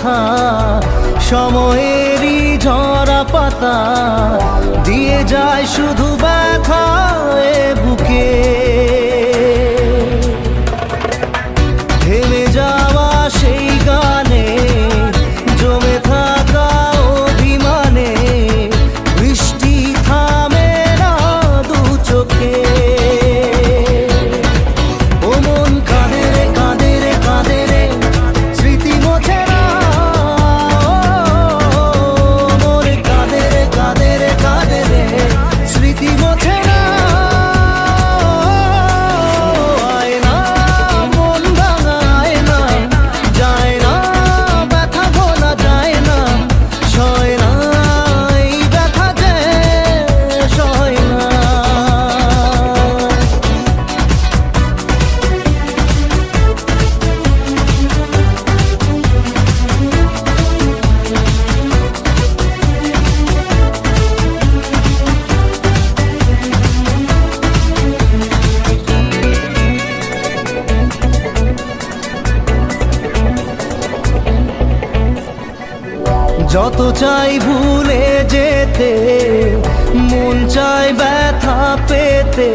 কথা, সময়েরই ঝরা পাতা দিয়ে যায় শুধু ব্যথা এ বুকে। থেমে যাওয়া সেই গানে জমে থাকা অভিমানে বৃষ্টি থামে না দু চোখে। ও মন কাঁদে রে কাঁদে রে কাঁদে রে, স্মৃতি মোছে না। মন কাঁদে রে কাঁদে রে কাঁদে রে, স্মৃতি মোছে না। আয় না মন ভাঙায় না, যায় না ব্যথা ভোলা যায় না, সয় না এই ব্যথা যে সয় না। যত চাই ভুলে যেতে, মন চাই ব্যথা পেতে,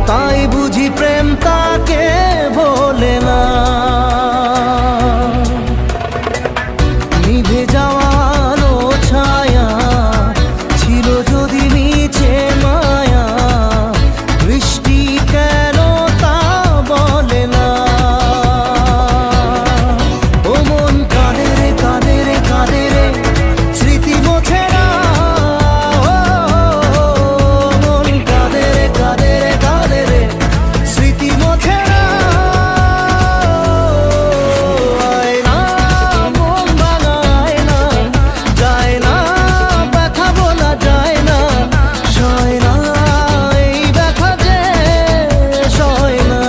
তাই বুঝি প্রেম তাকে বলে না। নিভে যাওয়া আলো ছায়া ছিল যদি নিচে মায়া, বৃষ্টি কেন তা বলে না। ও মন কাঁদে রে কাঁদে রে কাঁদে রে, স্মৃতি মোছে না। মন কাঁদে রে কাঁদে রে কাঁদে রে, স্মৃতি মোছে না। আয় না মন ভাঙায় না, যায় না ব্যথা বলা যায় না, সয় না এই ব্যথা যে সয় না।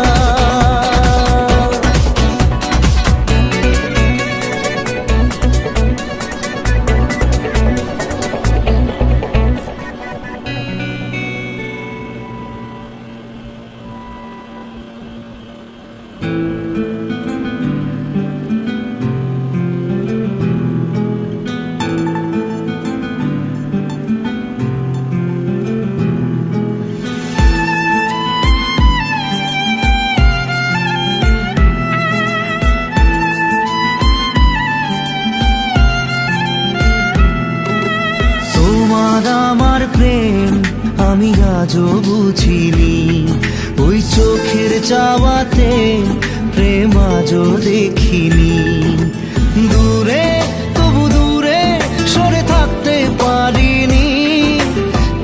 তোমার আমার প্রেম আমি আজও বুঝিনি, ওই চোখের চাওয়াতে প্রেম আজও দেখিনি। দূরে তবু দূরে সরে থাকতে পারিনি,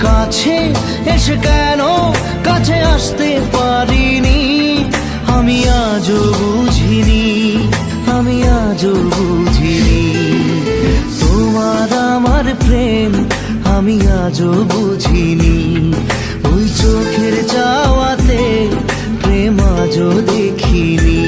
কাছে এসে কেন কাছে আসতে পারিনি। আমি আজও বুঝিনি, আমি আজও বুঝিনি। তোমার আমার প্রেম আমি আজও বুঝিনি, ওই চোখের চাওয়াতে প্রেম আজও দেখিনি।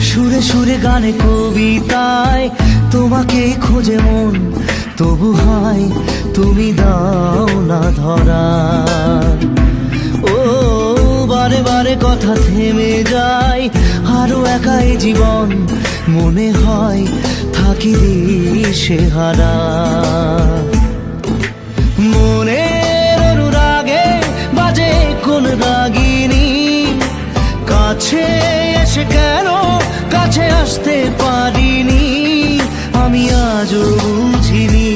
সুরে সুরে গানে কবিতায় তোমাকে খোঁজে মন, তবু হয় তুমি দাও না ধরা। ও বারে বারে কথা থেমে যায়, আরো একাই জীবন মনে হয় থাকি দিশে হারা। মনের অনুরাগে বাজে কোন রাগিনী, কাছে এসে কেন কাছে আসতে পারিনি। আমি আজও বুঝিনি,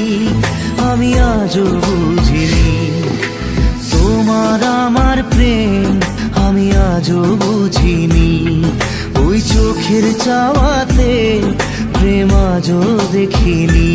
আমি আজও বুঝিনি। তোমার আমার প্রেম আমি আজও বুঝিনি, ওই চোখের চাওয়াতে প্রেম আজও দেখিনি।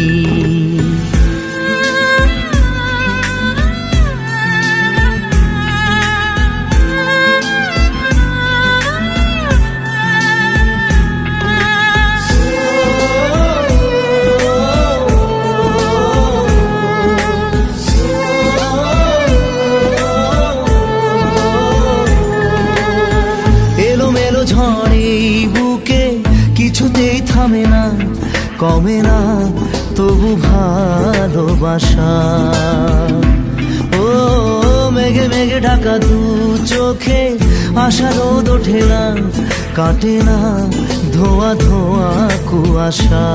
ঝড় এই বুকে কিছুতেই থামে না, কমে না তবু ভালোবাসা। ও মেঘে মেঘে ঢাকা দু চোখে আশা রোদ ওঠে না, কাটে না ধোয়া ধোয়া কুয়াশা।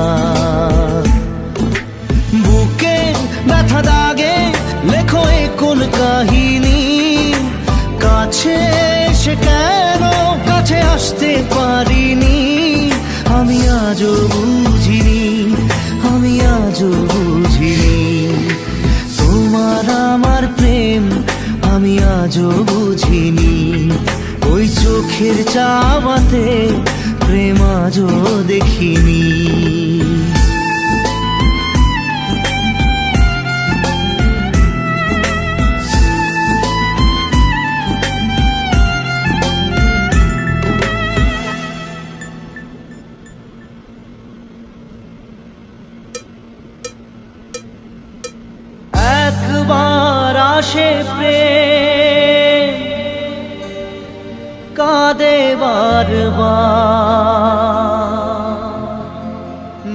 বুকে ব্যথা দাগে লেখো এ কোন কাহিনী, কাছে এসে কেন কাছে আসতে পারিনি। আমি আজও বুঝিনি, আমি আজও বুঝিনি তোমার আমার প্রেম, আমি আজও বুঝিনি। ওই চোখের চাওয়াতে প্রেম আজও দেখিনি। একবার আসে প্রেম, কাঁদে বারবার,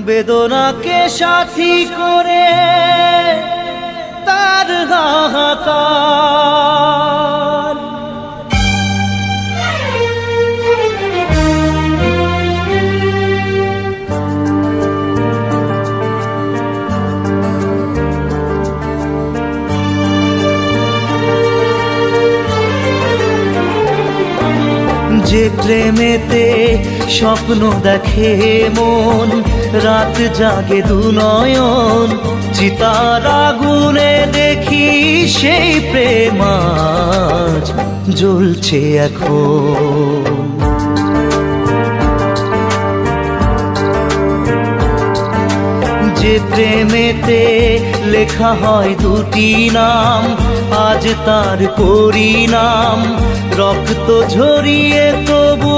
বেদনাকে সাথী করে তার হাহাকার। যে প্রেমেতে স্বপ্ন দেখে মন, রাত জাগে দু নয়ন, চিতার আগুনে দেখি সেই প্রেম আজ জ্বলছে এখন। যে প্রেমেতে লেখা হয় দুটি নাম, আজ তার পরিণাম রক্ত ঝরিয়ে তবু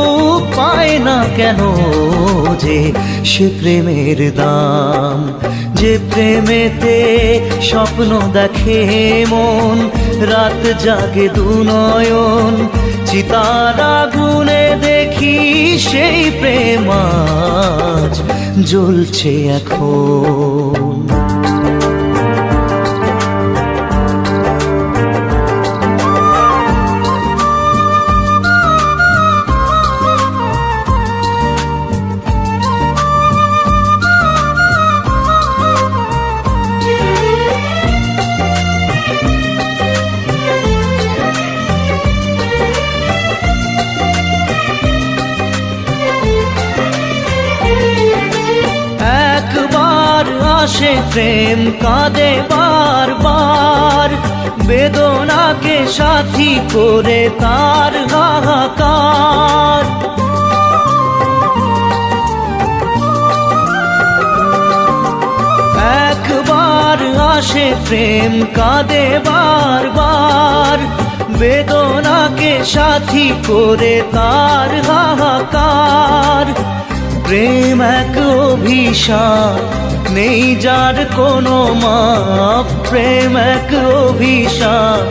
পায় না কেন যে সে প্রেমের দাম। যে প্রেমেতে স্বপ্ন দেখে মন, রাত জাগে দু নয়ন, চিতার আগুনে দেখি সেই প্রেম আজ জ্বলছে এখন। আসে প্রেম কাঁদে বারবার, বেদনাকে সাথী করে তার হাহাকার। একবার আসে প্রেম কাঁদে বারবার, বেদনাকে সাথী করে তার হাহাকার। প্রেম এক অভিশাপ নেই যার কোনো মাপ, প্রেম এক অভিশাপ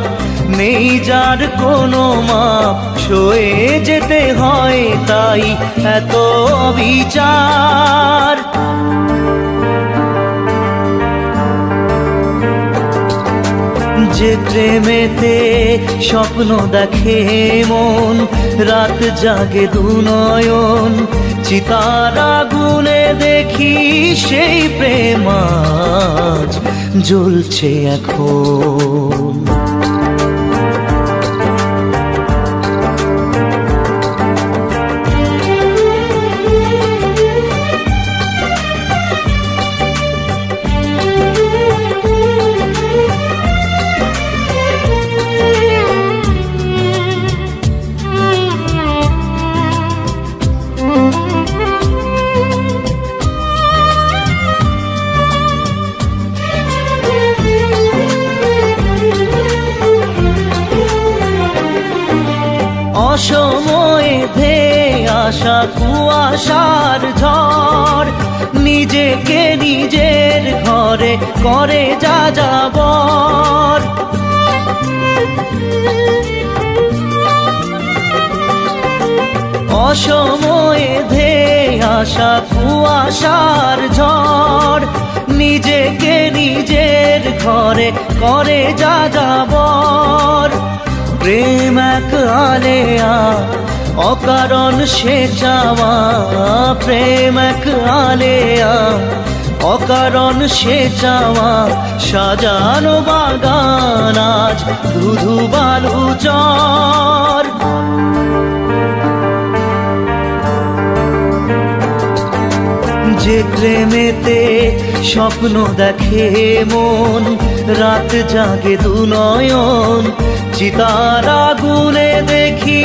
নেই যার কোনো মাপ, সয়ে যেতে হয় তাই এত অবিচার। যে প্রেমেতে স্বপ্ন দেখে মন, রাত জাগে দু নয়ন, চিতার আগুনে দেখি সেই প্রেম আজ জ্বলছে এখন। অসময়ে ধেয়ে আসা কুয়াশার ঝড়, নিজেকে নিজের ঘরে করে যা যাবর। অসময়ে ধেয়ে আসা কুয়াশার ঝড়, নিজেকে নিজের ঘরে করে যা যাবর। প্রেম এক আলেয়া, অকারণ সে চাওয়া, প্রেম এক আলেয়া, অকারণ সে চাওয়া। সাজানো বাগান আজ ধুধু বালু চর। যে প্রেমেতে স্বপ্ন দেখে মন, রাত জাগে দু নয়ন, চিতার আগুনে দেখি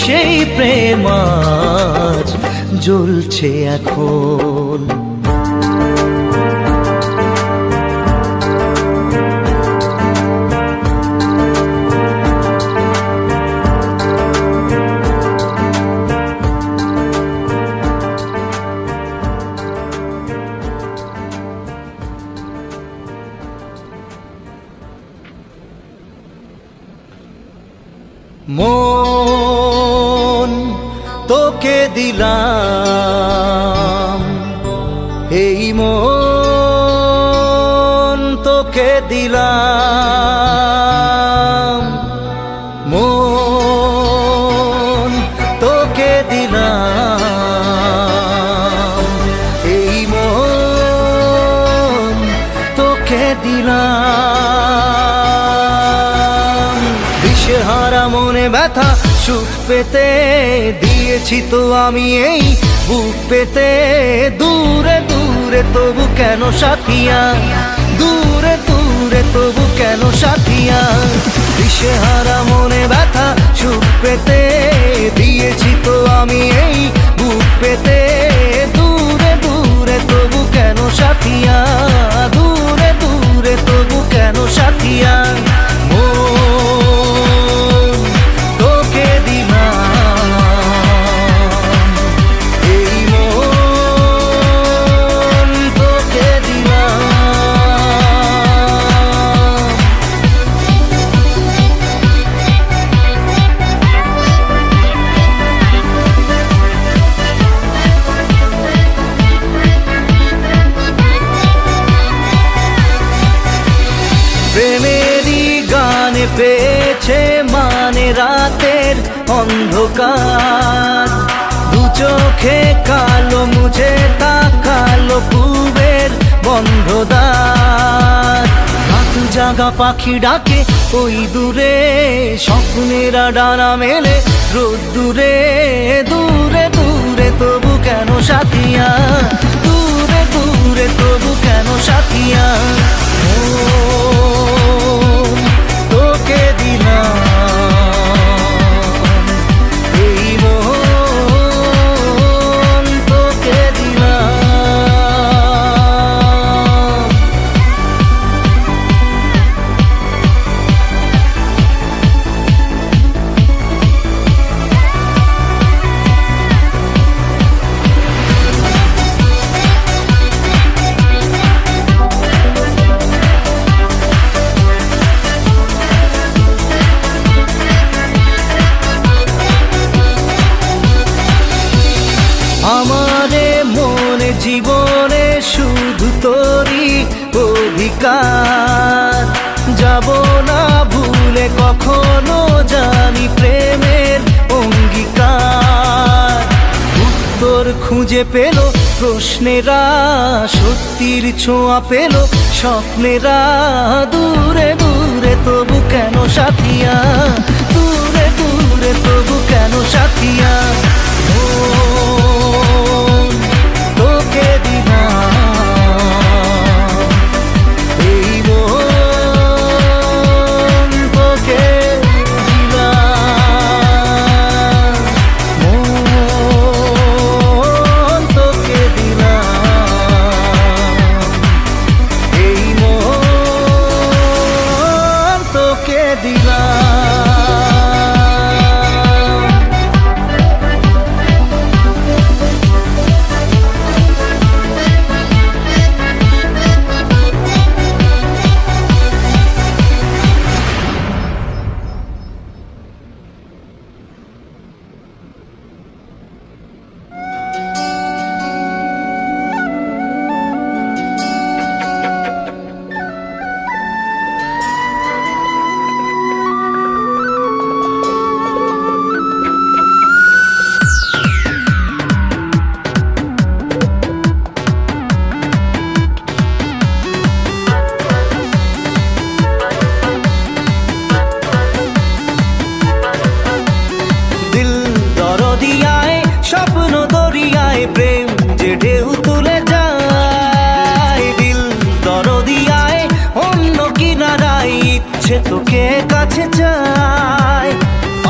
সেই প্রেম আজ জ্বলছে এখন। মন তোকে দিলাম, এই মন তোকে দিলাম, মন তোকে দিলাম, এই মন তোকে দিলাম। দিশেহারা মনে ব্যথা সুখ পেতে দিয়েছি তো আমি এই বুক পেতে। দূরে দূরে তবু কেন সাথিয়া, দূরে দূরে তবু কেন সাথিয়া। দিশেহারা মনে ব্যথা সুখ পেতে দিয়েছি তো আমি এই বুক পেতে। দূরে দূরে তবু কেন সাথিয়া, দূরে দূরে তবু কেন সাথিয়া। প্রেমেরই গানে পেয়েছে মানে রাতের অন্ধকার। দু চোখে কালো মুছে তাকালো পূবের বন্ধ দ্বার। রাত জাগা পাখি ডাকে ওই দূরে, স্বপ্নেরা ডানা মেলে রোদ্দুরে। দূরে দূরে তবু কেন সাথিয়া, দূরে দূরে তবু কেন সাথিয়া। তোকে দিলাম, এই মন তোকে দিলাম। আমারে মনে জীবনে শুধু তোরই অধিকার। যাব না ভুলে কখনো জানি প্রেমের অঙ্গীকার। উত্তর খুঁজে পেল প্রশ্নেরা, সত্যির ছোঁয়া পেল স্বপ্নেরা। দূরে দূরে তবু কেন সাথিয়া, দূরে দূরে তবু কেন সাথিয়া। তোকে দিলাম, এই মন তোকে দিলাম, মন তোকে দিলাম, এই মন তোকে দিলাম। নদিয়ায় স্বপ্ন দরিয়ায় প্রেম যে ঢেউ তুলে যায় দিল দরদিয়ায় অন্য কিনারায় ইচ্ছে তোকে কাছে চায়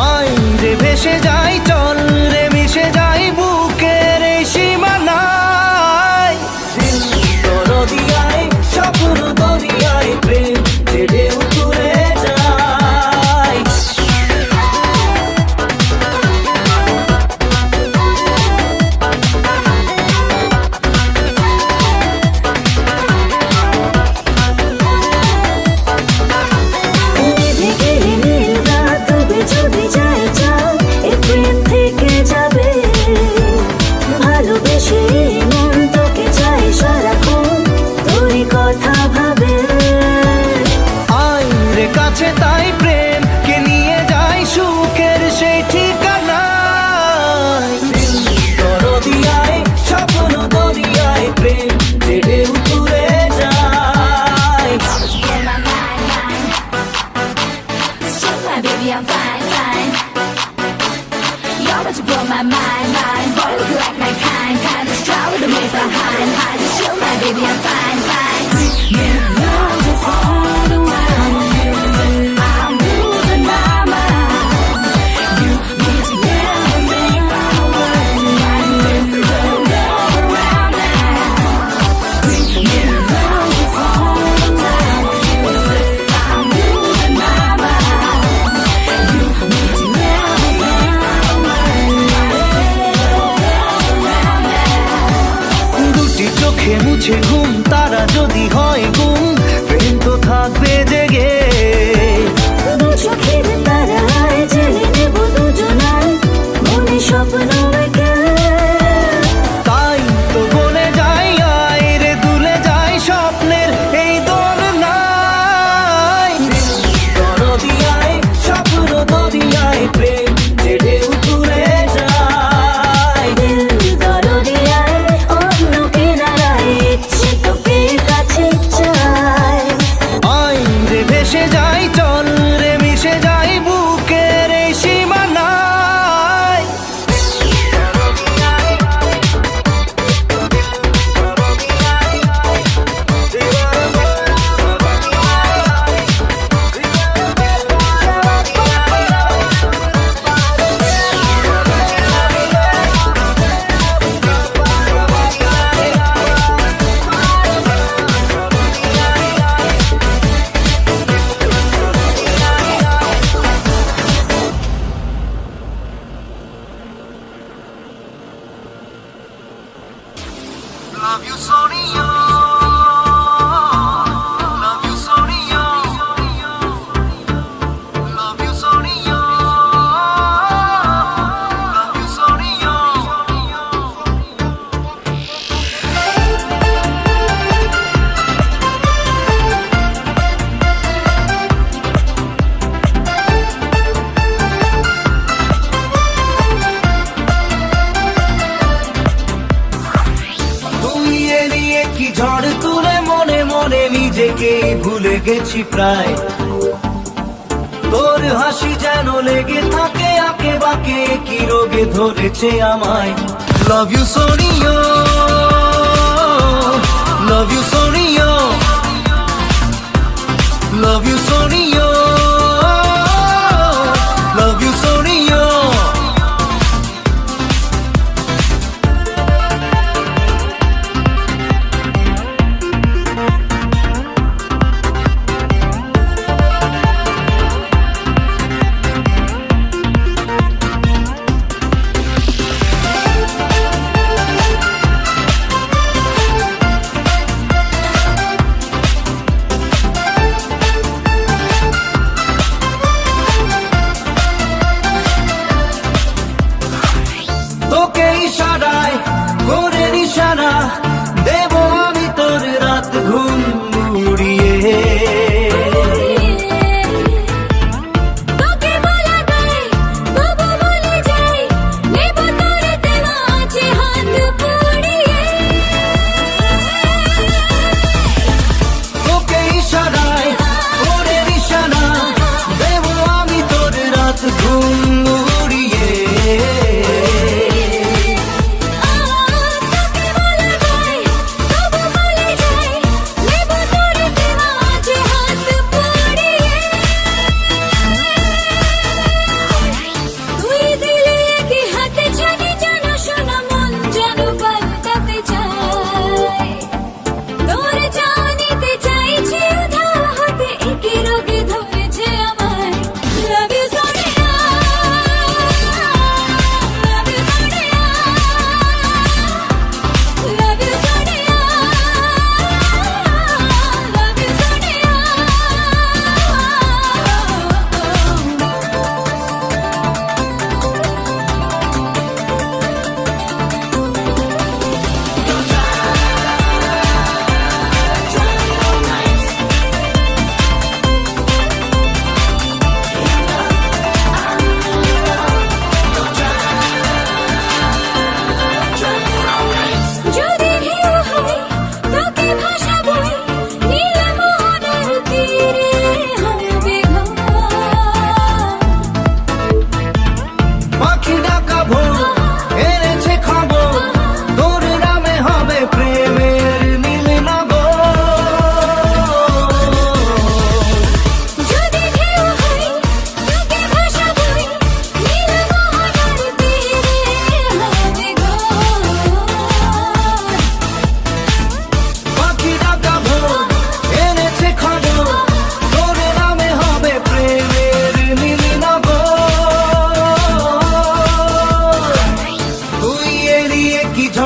আয় রে ভেসে যাই চল রে মিশে যাই বুকের এই সীমানায় দিল দরদিয়ায় স্বপ্ন দরিয়ায় প্রেম যে ঢেউ তুলে যায় কাছে তাই প্রেম কে নিয়ে যায় সুখের সেই ঠিকানায় দরদিয়ায় স্বপ্ন দরিয়ায় প্রেম যে ঢেউ তুলে যায় Baby, I'm fine, fine. You're about to blow my mind, mind. Boy, look like my kind, kind of strong with the way behind, hide. Just chill, my baby, I'm fine, fine. You know just all the while. I'm losing my mind. You need to get with me from the world. Don't go around now. You know just all the time. I'm losing my mind. You need to get with me from the world. দুটি চোখে মুছে ঘুম তারা যদি হয় গুম প্রেম তো থাকবে জেগে দু চোখের তারায় জেলে নেব দুজনায় মনে স্বপ্ন এঁকে তাই তো বলে যাই আয় রে দুলে যাই স্বপ্নের এই দোলনায় দরদিয়ায় স্বপ্ন দরিয়ায় প্রেম যে ঢেউ তুলে যায় দিল দরদিয়ায় অন্য কিনারায় ইচ্ছে তোকে কাছে চায় আয় রে ভেসে যাই চল রে মিশে যাই বুকের এই সীমানায় Love you, Sonia. Love you, Sonia. Love you, Sonia. Love you, Sonia. তুই এড়িয়ে কি ঝড় তুলে মনে মনে নিজেকে ভুলে গেছি প্রায় তোর হাসি যেন লেগে থাকে আঁকে বাঁকে কি রোগে ধরেছে আমায় love you Sonia love you Sonia love you Sonia love you Sonia তোকে ইশারায় করে নিশানা দেব আমি তোর রাত ঘুম উড়িয়ে তোকে বলা দেয় তবু বলে যাই নেব তোর দেওয়া আছে হাত পুড়িয়ে তোকে ইশারায় করে নিশানা দেব আমি তোর রাত ঘুম উড়িয়ে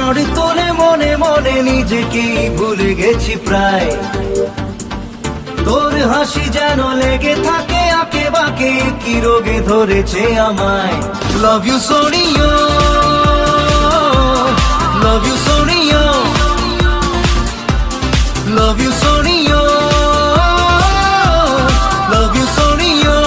ঝড় তোলে মনে মনে নিজেকেই ভুলে গেছি প্রায় তোর হাসি যেন লেগে থাকে আঁকে বাঁকে কি রোগে ধরেছে আমায় love you Sonia love you Sonia love you Sonia love you Sonia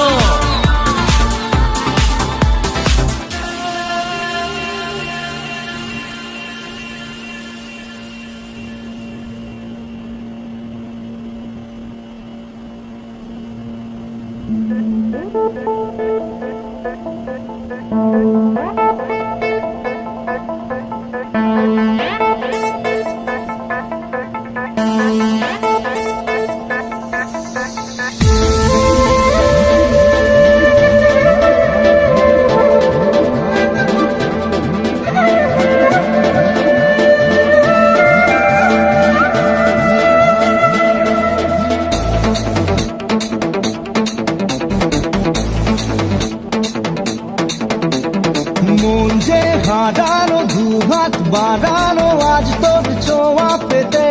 মন যে হারানো দুহাত বাড়ানো আজ তোর ছোঁয়া পেতে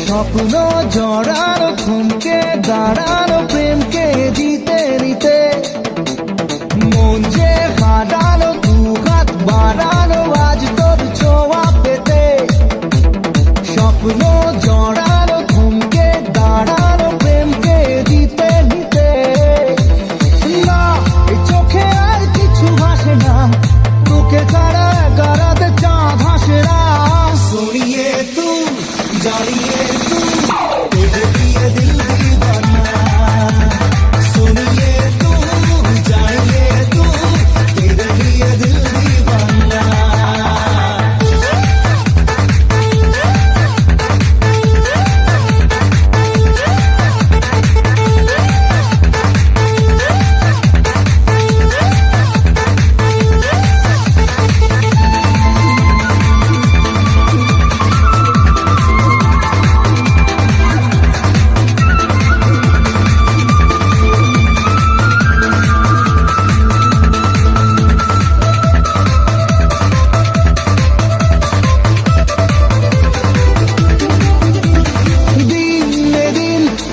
স্বপ্ন জড়ানো থমকে দাঁড়ানো প্রেমকে জিতে নিতে মন যে হারানো দুহাত বাড়ানো আজ তোর ছোঁয়া পেতে স্বপ্ন জড়ানো থমকে দাঁড়ানো প্রেমকে জিতে নিতে না এই চোখে আর কিছু ভাসে না তোকে ছাড়া গারাতে চাঁদ হাসে না सोनिए तू जानिए तू तुझे दिए दिल दीवाना सुनिए तू जानिए तू तेरे लिए दिल दीवाना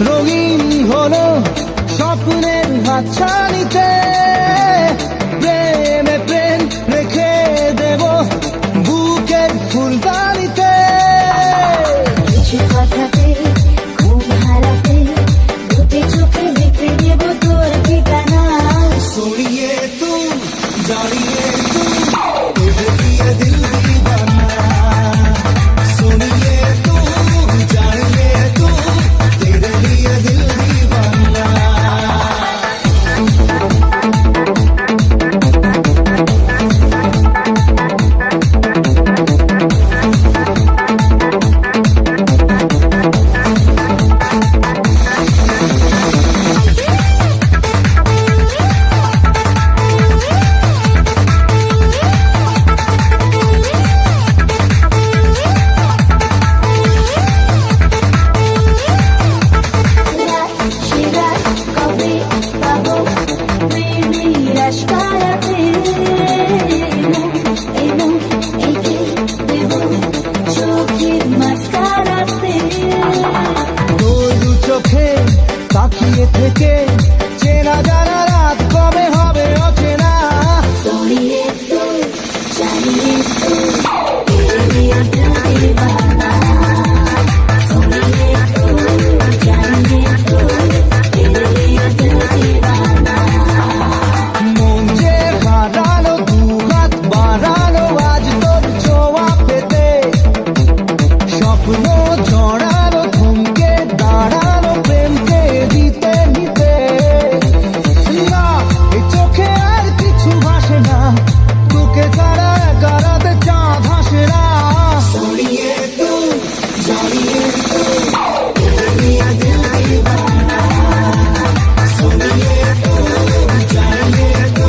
রঙিন হলো স্বপ্নের হাতছানিতে প্রেমে প্রেম রেখে দেব বুকের ফুলদানিতে কিছু কথাতে ঘুম হারাতে দুটি চোখে লিখে দেব তোর ঠিকানা सुनिए तू जानिए तू तुझे दिए दिल दीवाना सुनिए तू जानिए तू तेरे लिए दिल दीवाना শিরাত কবে পাবো প্রেমের আশকারাতে এমন একে দেব চোখের মাস্কারাতে তোর দু চোখে তাকিয়ে থেকে চেনা জানা রাত কবে হবে অচেনা सोनिए तू जानिए तू तेरे लिए दिल दीवाना सोनिए तू जानिए तू तेरे लिए दिल दीवाना মন যে হারানো দুহাত বাড়ানো আজ তোর ছোঁয়া পেতে স্বপ্ন জড়ানো থমকে দাঁড়ানো প্রেমকে জিতে নিতে না এই চোখে আর কিছু ভাসে না তোকে ছাড়া গারাতে চাঁদ হাসে না सुनिए तू जानिए तू तेरे लिए दिल दीवाना सुनिए तू जानिए तू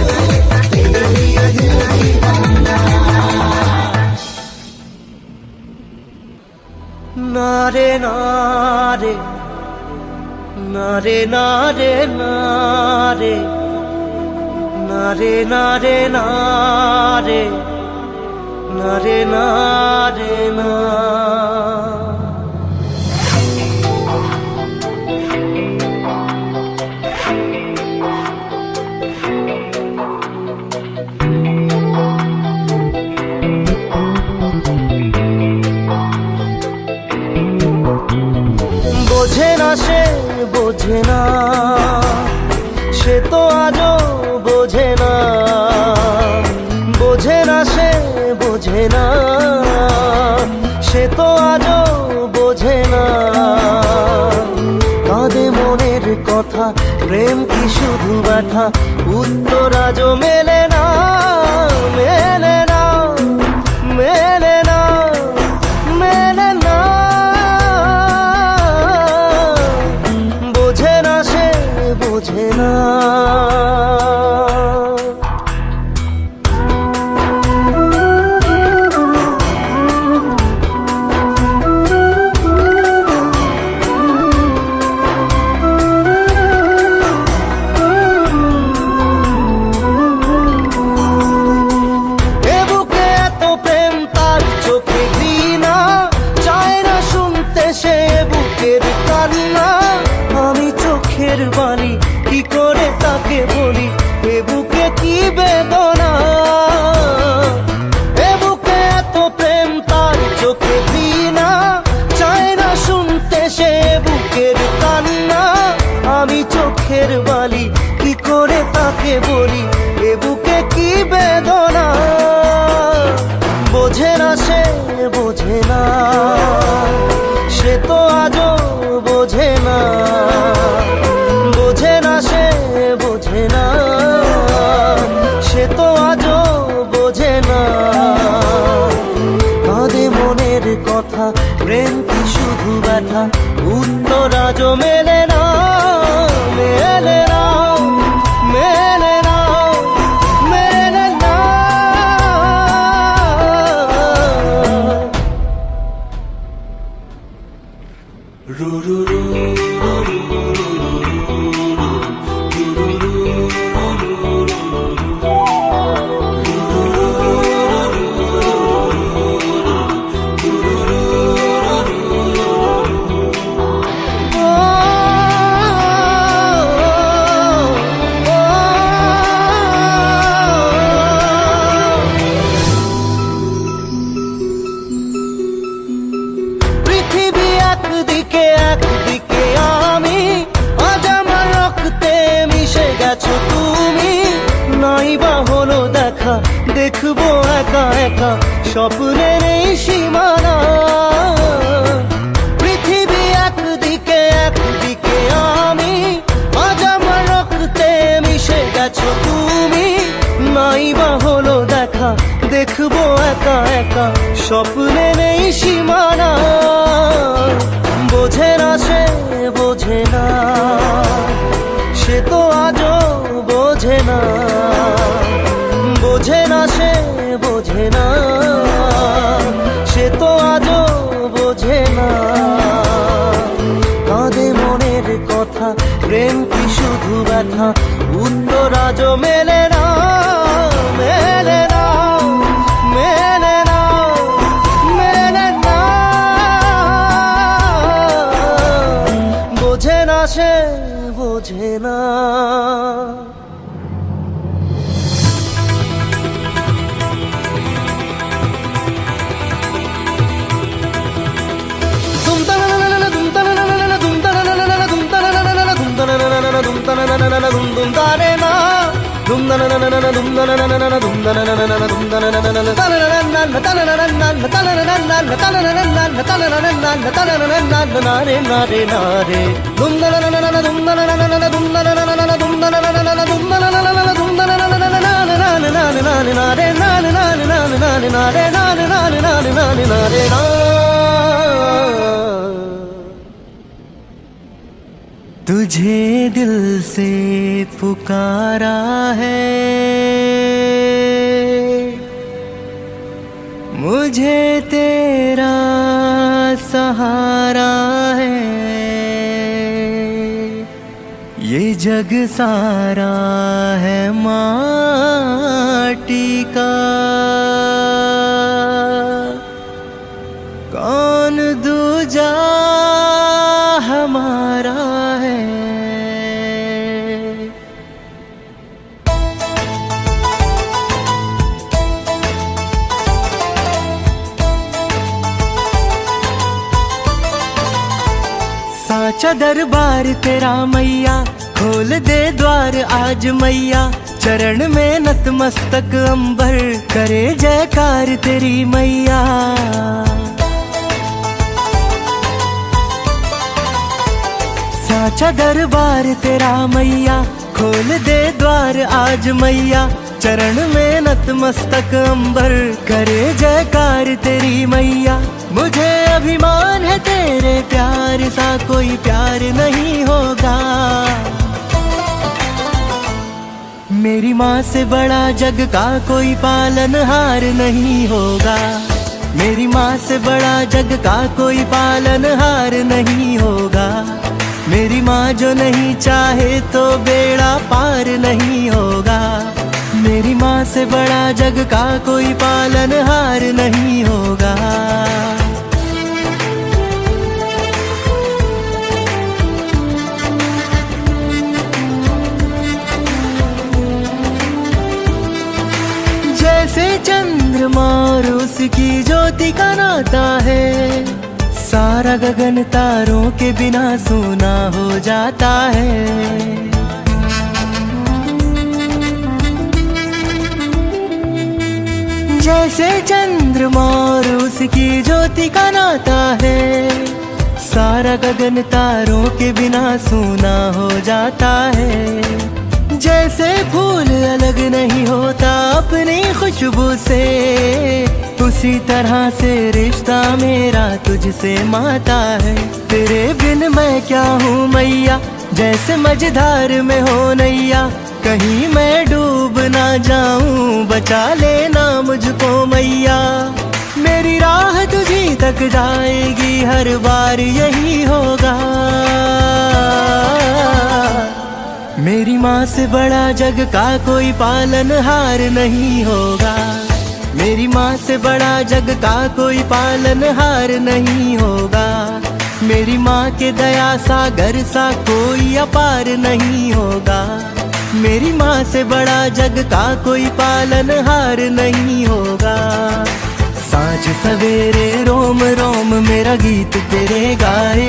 तेरे लिए दिल दीवाना नारे नारे नारे नारे नारे नारे नारे नारे না রে না রে না। বোঝে না সে বোঝে না, সে তো আজও বোঝে না। বোঝে না সে বোঝে না, সে তো আজও বোঝে না। কাঁদে মনের কথা, প্রেম কি শুধু ব্যথা, উত্তর আজও মেলে না, মেলে না, মেলে না, মেলে না। বোঝে না সে বোঝে না। বাণী কি করে তাকে বলি, এ বুকে কি বেদনা। এ বুকে এত প্রেম তার চোখে ঘৃণা, চায় না শুনতে সে বুকের কান্না। আমি চোখের বালি কি করে তাকে বলি, এ বুকে কি বেদনা। বোঝে না সে বোঝে না, সে তো আজও বোঝে না। বোঝে না সে বোঝে না, সে তো আজও বোঝে না। কাঁদে মনের কথা, প্রেম কি শুধু ব্যথা, উত্তর আজও মেলে না, মেলে না, মেলে না, মেলে না। রু রু রু একদিকে একদিকে আমি, আজ আমার রক্তে মিশে গেছো তুমি। নাই বা হলো দেখা, দেখবো একা একা স্বপ্নের এই সীমানা। পৃথিবী একদিকে একদিকে আমি, আজ আমার রক্তে মিশে গেছো তুমি। নাই বা হলো দেখা, দেখবো একা একা স্বপ্নের এই সীমানা। বোঝে না সে বোঝে না, সে তো আজও বোঝে না। বোঝে না সে বোঝে না, সে তো আজও বোঝে না। কাঁদে মনের কথা, প্রেম কি শুধু ব্যথা, উত্তর আজও মেলে না, মেলে না, মেলে না, মেলে না। বোঝে না সে বোঝে না। तुझे दिल से पुकारा है, मुझे तेरा सहारा है। ये जग सारा है माटी का, साचा दरबार तेरा मैया, खोल दे द्वार आज मैया। चरण में नतमस्तक अंबर, करे जयकार तेरी मैया। साचा दरबार तेरा मैया, खोल दे द्वार आज मैया। चरण में नतमस्तक अंबर, करे जयकार तेरी मैया। मुझे अभिमान है तेरे प्यार सा, कोई प्यार नहीं होगा। मेरी माँ से बड़ा जग का कोई पालनहार नहीं होगा। मेरी माँ से बड़ा जग का कोई पालनहार नहीं होगा। मेरी माँ जो नहीं चाहे तो बेड़ा पार नहीं होगा। मेरी माँ से बड़ा जग का कोई पालनहार नहीं होगा। जैसे चंद्रमा और उसकी ज्योति का नाता है, सारा गगन तारों के बिना सूना हो जाता है। जैसे चंद्रमा और उसकी ज्योति का नाता है, सारा गगन तारों के बिना सूना हो जाता है। जैसे फूल अलग नहीं होता अपनी खुशबू से, उसी तरह से रिश्ता मेरा तुझसे माता है। तेरे बिन मैं क्या हूँ मैया, जैसे मझधार में हो नैया। कहीं मैं डूब ना जाऊं, बचा लेना मुझको मैया। मेरी राह तुझी तक जाएगी, हर बार यही होगा। मेरी माँ से बड़ा जग का कोई पालनहार नहीं होगा। मेरी माँ से बड़ा जग का कोई पालनहार नहीं होगा। मेरी माँ के दया सागर सा कोई अपार नहीं होगा। मेरी माँ से बड़ा जग का कोई पालनहार नहीं होगा। सांझ सवेरे रोम रोम मेरा गीत तेरे गाए,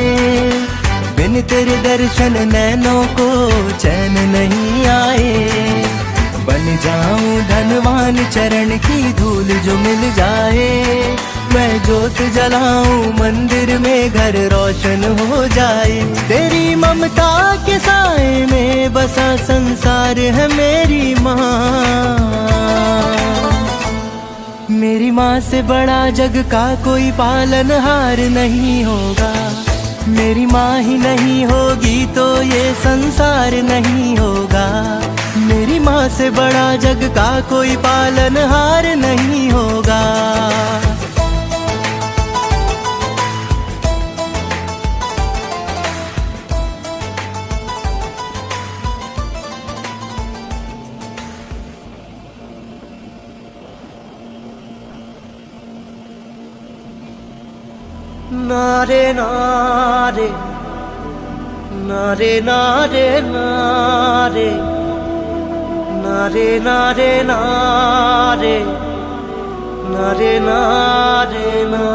बिन तेरे दर्शन नैनों को चैन नहीं आए। बन जाऊं धनवान चरण की धूल जो मिल जाए, मैं जोत जलाऊं मंदिर में घर रोशन हो जाए। तेरी ममता के साए में बसा संसार है मेरी माँ। मेरी माँ से बड़ा जग का कोई पालनहार नहीं होगा। मेरी माँ ही नहीं होगी तो ये संसार नहीं होगा। मेरी माँ से बड़ा जग का कोई पालनहार नहीं होगा। नारे नारे नारे नारे नारे नारे नारे नारे नारे नारे ना।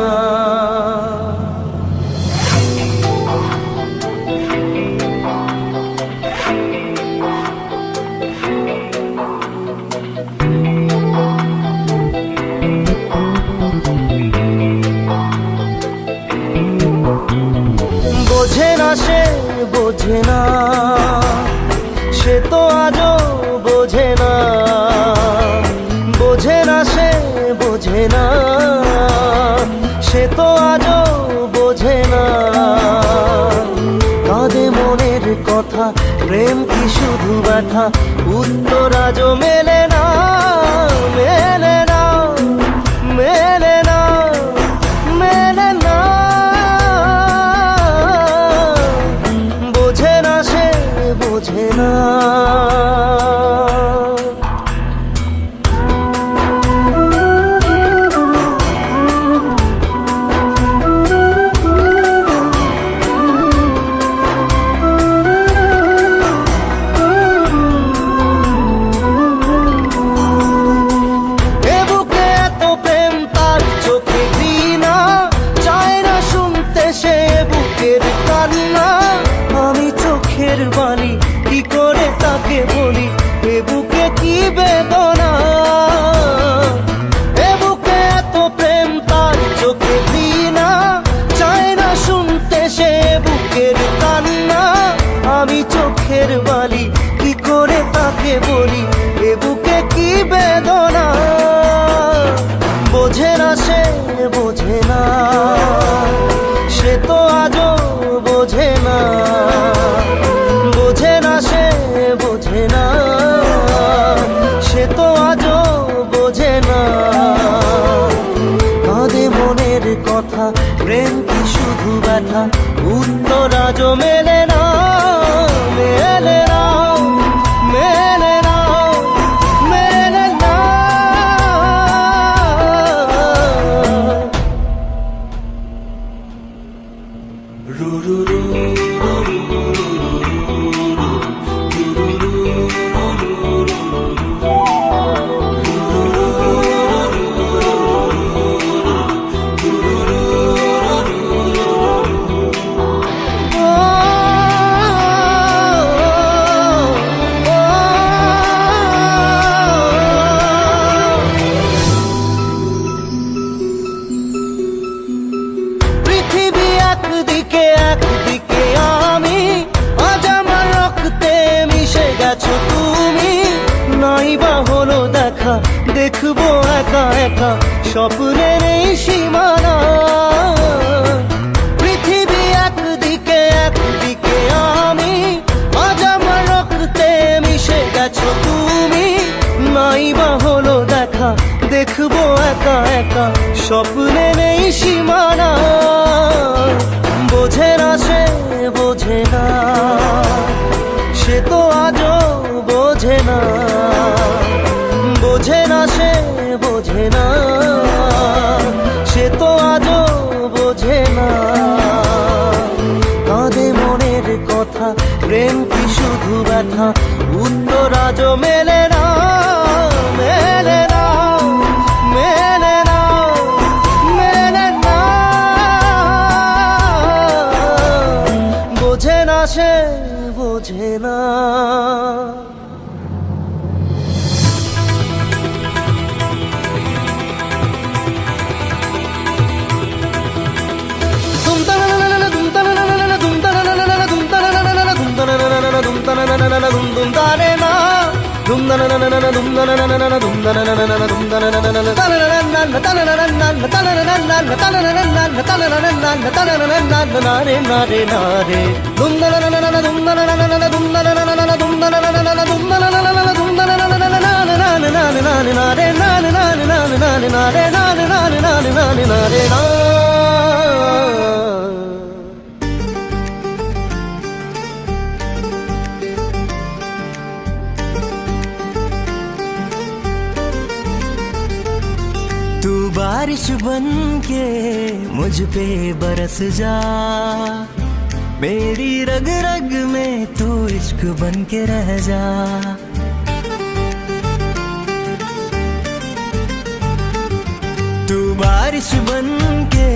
বোঝে না সে বোঝে না, সে তো আজও বোঝে না। বোঝে না সে বোঝে না, সে তো আজও বোঝে না। কাঁদে মনের কথা, প্রেম কি শুধু ব্যথা, উত্তর আজও মেলে না, মেলে না, মেলে না, মেলে না। বোঝে না সে বোঝে না। সে বোঝে না, সে তো আজও বোঝে না, বোঝে না সে বোঝে না, সে তো আজও বোঝে না। কাঁদে মনের কথা, প্রেম কি শুধু ব্যথা, উত্তর আজও মেলে না, মেলে না, মেলে না, মেলে না। পৃথিবী একদিকে, একদিকে আমি, আজ আমার রক্তে মিশে গেছো তুমি। নাই বা হলো দেখা, দেখবো একা একা স্বপ্নের এই সীমানা। পৃথিবী একদিকে, একদিকে আমি, আজ আমার রক্তে মিশে গেছো তুমি। নাই বা হলো দেখা, দেখবো একা একা স্বপ্নের এই সীমানা। বোঝে না সে বোঝে না, সে তো আজও বোঝে না, বোঝে না সে বোঝে না, সে তো আজও বোঝে না। কাঁদে মনের কথা, প্রেম কি শুধু ব্যথা, উত্তর আজও মেলে না, মেলে না, মেলে না, মেলে না। বোঝে না সে বোঝে না। तू बारिश बन के मुझ पे बरस जा, मेरी रग रग में तू इश्क बन के रह जा। तू बारिश बन के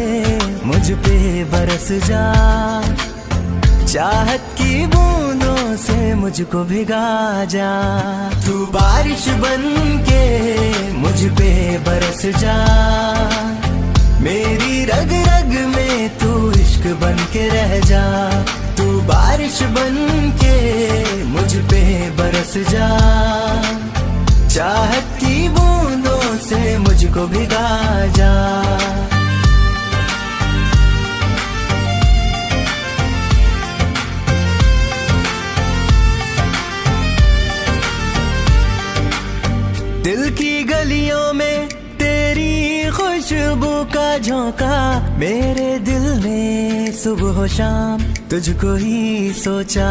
मुझ पे बरस जा, चाहत की बूंदों से मुझको भिगा जा। तू बारिश बन के मुझ पे बरस जा, मेरी रग रग में तू इश्क बन के रह जा। तू बारिश बन के मुझ पे बरस जा, चाहत की बूंदों से मुझको भिगा जा। दिल की गलियों में तेरी खुशबू का झोंका, मेरे दिल ने सुबह शाम तुझको ही सोचा।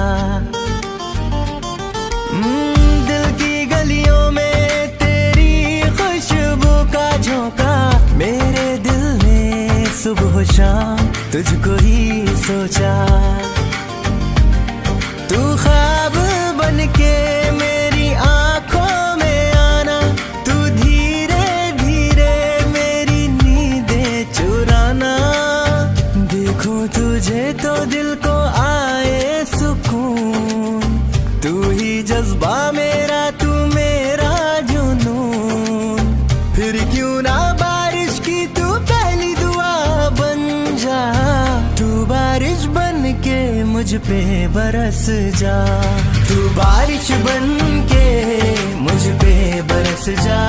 दिल की गलियों में तेरी खुशबू का झोंका, मेरे दिल ने सुबह शाम तुझको ही सोचा। तू ख्वाब बन के मेरी आंखों में आना, तू धीरे धीरे मेरी नींदें चुराना। देखूं तुझे तो दिल को आए सुकून, तू ही जज्बा मेरा, तू मेरा जुनून। फिर क्यों ना बारिश की तू पहली दुआ बन जा, तू बारिश बन के मुझ पे बरस जा। तू बारिश बन के मुझ पे बरस जा,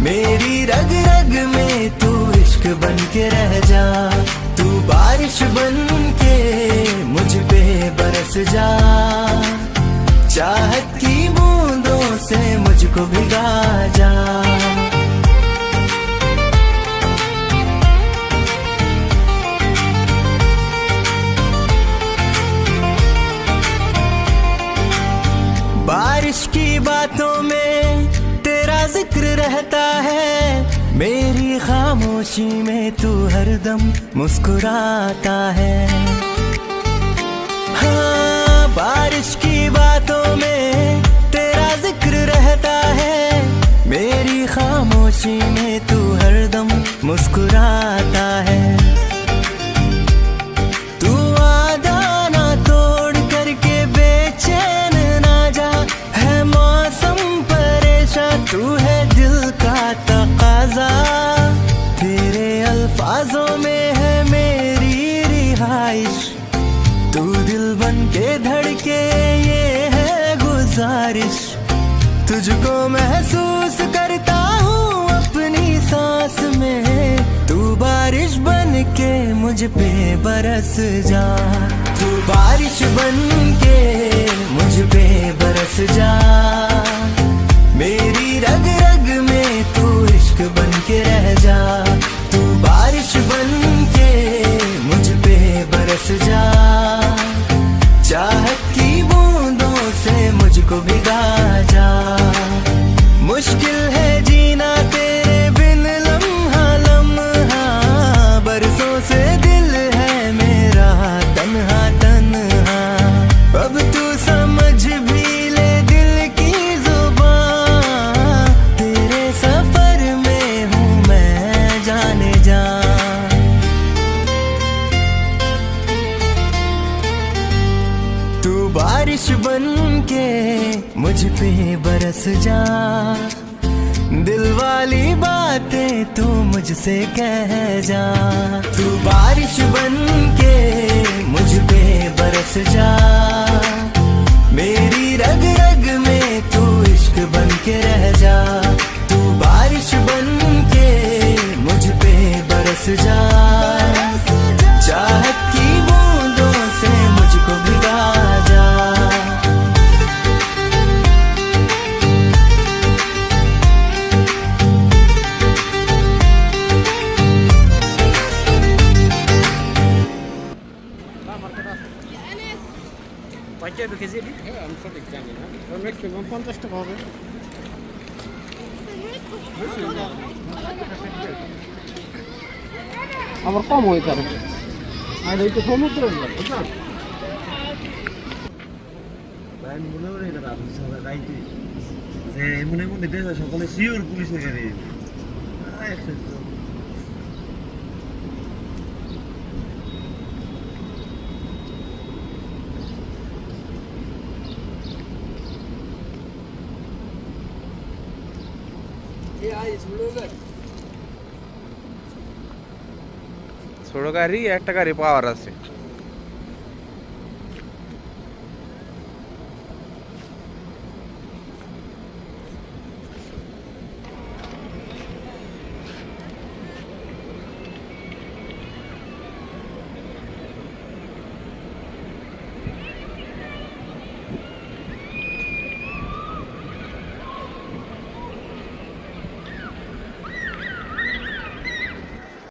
मेरी रग रग में तू इश्क बन के रह जा, तू बारिश बन के मुझ पे बरस जा, चाहत की बूंदों से मुझको भिगा जा। बारिश की बातों में तेरा जिक्र रहता है, मेरी खामोशी में तू हरदम मुस्कुराता है। हाँ, बारिश की बातों में तेरा जिक्र रहता है, मेरी खामोशी में तू हरदम मुस्कुराता है। तू वादा ना तोड़ करके बेचैन ना जा, है मौसम परेशान, तू है दिल का तकाजा, तेरे अल्फाजों में है मेरी रिहाइश, तू दिल बन के धड़के ये है गुजारिश, तुझको महसूस करता हूँ अपनी सांस में, तू बारिश बन के मुझ पे बरस जा, तू बारिश बन के मुझ पे बरस जा, मेरी रग रग में तू इश्क बन के रह जा, तू बारिश बन के मुझ पे बरस जा, चाहत की बूंदों से मुझको भिगा जा। मुश्किल है जीना तेरे बिन लम्हा लम्हा, बरसों से दिल है मेरा तन्हा तन्हा, अब तू समझ भी ले दिल की जुबान, तेरे सफर में हूँ मैं जाने जा। तू बारिश बन के मुझ पे बरस जा, दिल वाली बातें तू मुझसे कह जा, तू बारिश बन के मुझ पे बरस जा, मेरी रग रग में तू इश्क बन के रह जा, तू बारिश बन के मुझ पे बरस जा, चाहत की बूंदों से मुझको भिगा जा। কয়টা কেজি? হ্যাঁ আমি সঠিক জানি না, ম্যাক্সিমাম 50 টাকা হবে। আবার কম হয়ে যাবে, আর এই তো সমুদ্র বুঝলাম। মনে মনে যে মনে মনে দেশ সকলে শিওর পুলিশের গাড়ি ছোট গাড়ি একটা গাড়ি পাওয়ার আছে।